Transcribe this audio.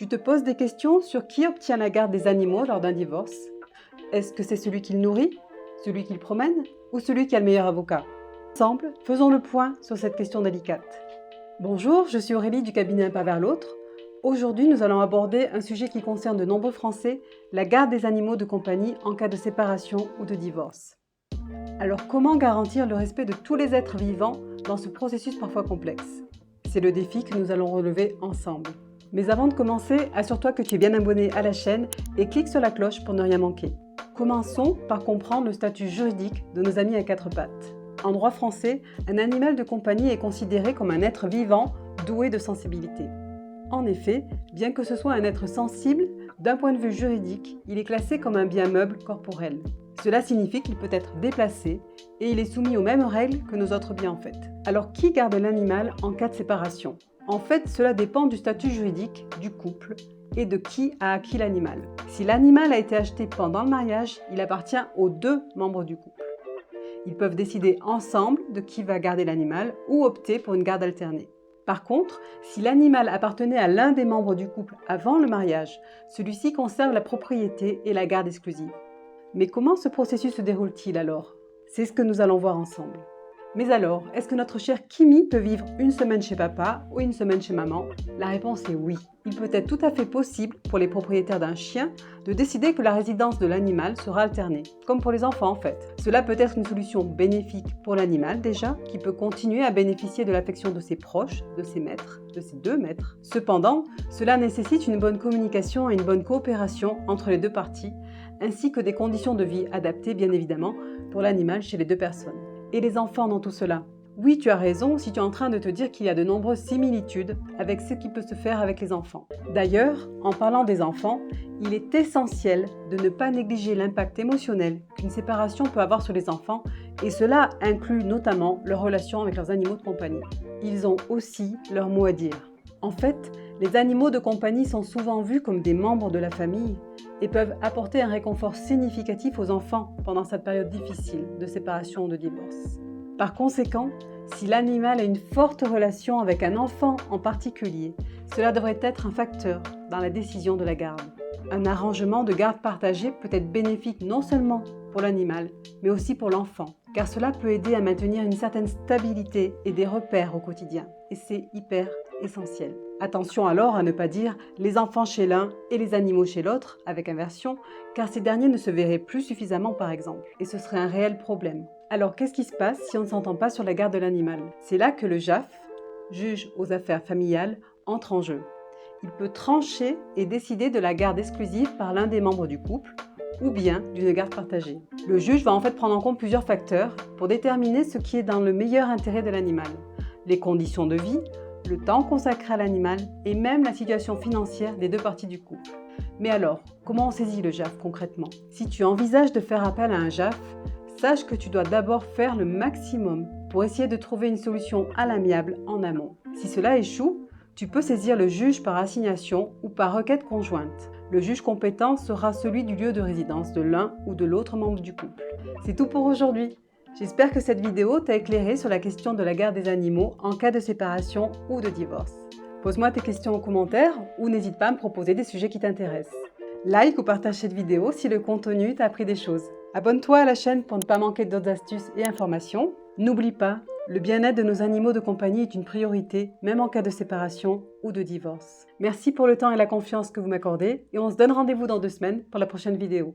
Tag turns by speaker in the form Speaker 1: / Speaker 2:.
Speaker 1: Tu te poses des questions sur qui obtient la garde des animaux lors d'un divorce? Est-ce que c'est celui qui le nourrit, celui qui le promène ou celui qui a le meilleur avocat? Ensemble, faisons le point sur cette question délicate. Bonjour, je suis Aurélie du cabinet Un pas vers l'autre. Aujourd'hui, nous allons aborder un sujet qui concerne de nombreux Français, la garde des animaux de compagnie en cas de séparation ou de divorce. Alors, comment garantir le respect de tous les êtres vivants dans ce processus parfois complexe? C'est le défi que nous allons relever ensemble. Mais avant de commencer, assure-toi que tu es bien abonné à la chaîne et clique sur la cloche pour ne rien manquer. Commençons par comprendre le statut juridique de nos amis à quatre pattes. En droit français, un animal de compagnie est considéré comme un être vivant doué de sensibilité. En effet, bien que ce soit un être sensible, d'un point de vue juridique, il est classé comme un bien meuble corporel. Cela signifie qu'il peut être déplacé et il est soumis aux mêmes règles que nos autres biens en fait. Alors qui garde l'animal en cas de séparation? En fait, cela dépend du statut juridique du couple et de qui a acquis l'animal. Si l'animal a été acheté pendant le mariage, il appartient aux deux membres du couple. Ils peuvent décider ensemble de qui va garder l'animal ou opter pour une garde alternée. Par contre, si l'animal appartenait à l'un des membres du couple avant le mariage, celui-ci conserve la propriété et la garde exclusive. Mais comment ce processus se déroule-t-il alors? C'est ce que nous allons voir ensemble. Mais alors, est-ce que notre cher Kimi peut vivre une semaine chez papa ou une semaine chez maman? La réponse est oui. Il peut être tout à fait possible pour les propriétaires d'un chien de décider que la résidence de l'animal sera alternée, comme pour les enfants en fait. Cela peut être une solution bénéfique pour l'animal déjà, qui peut continuer à bénéficier de l'affection de ses proches, de ses maîtres, de ses deux maîtres. Cependant, cela nécessite une bonne communication et une bonne coopération entre les deux parties, ainsi que des conditions de vie adaptées bien évidemment pour l'animal chez les deux personnes. Et les enfants dans tout cela? Oui, tu as raison si tu es en train de te dire qu'il y a de nombreuses similitudes avec ce qui peut se faire avec les enfants. D'ailleurs, en parlant des enfants, il est essentiel de ne pas négliger l'impact émotionnel qu'une séparation peut avoir sur les enfants, et cela inclut notamment leur relation avec leurs animaux de compagnie. Ils ont aussi leur mot à dire. En fait, les animaux de compagnie sont souvent vus comme des membres de la famille et peuvent apporter un réconfort significatif aux enfants pendant cette période difficile de séparation ou de divorce. Par conséquent, si l'animal a une forte relation avec un enfant en particulier, cela devrait être un facteur dans la décision de la garde. Un arrangement de garde partagée peut être bénéfique non seulement pour l'animal, mais aussi pour l'enfant, car cela peut aider à maintenir une certaine stabilité et des repères au quotidien. Et c'est hyper essentiel. Attention alors à ne pas dire les enfants chez l'un et les animaux chez l'autre, avec inversion, car ces derniers ne se verraient plus suffisamment par exemple, et ce serait un réel problème. Alors qu'est-ce qui se passe si on ne s'entend pas sur la garde de l'animal? C'est là que le JAF, juge aux affaires familiales, entre en jeu. Il peut trancher et décider de la garde exclusive par l'un des membres du couple, ou bien d'une garde partagée. Le juge va en fait prendre en compte plusieurs facteurs pour déterminer ce qui est dans le meilleur intérêt de l'animal. Les conditions de vie, le temps consacré à l'animal et même la situation financière des deux parties du couple. Mais alors, comment on saisit le JAF concrètement? Si tu envisages de faire appel à un JAF, sache que tu dois d'abord faire le maximum pour essayer de trouver une solution à l'amiable en amont. Si cela échoue, tu peux saisir le juge par assignation ou par requête conjointe. Le juge compétent sera celui du lieu de résidence de l'un ou de l'autre membre du couple. C'est tout pour aujourd'hui. J'espère que cette vidéo t'a éclairé sur la question de la garde des animaux en cas de séparation ou de divorce. Pose-moi tes questions en commentaire ou n'hésite pas à me proposer des sujets qui t'intéressent. Like ou partage cette vidéo si le contenu t'a appris des choses. Abonne-toi à la chaîne pour ne pas manquer d'autres astuces et informations. N'oublie pas, le bien-être de nos animaux de compagnie est une priorité, même en cas de séparation ou de divorce. Merci pour le temps et la confiance que vous m'accordez et on se donne rendez-vous dans 2 semaines pour la prochaine vidéo.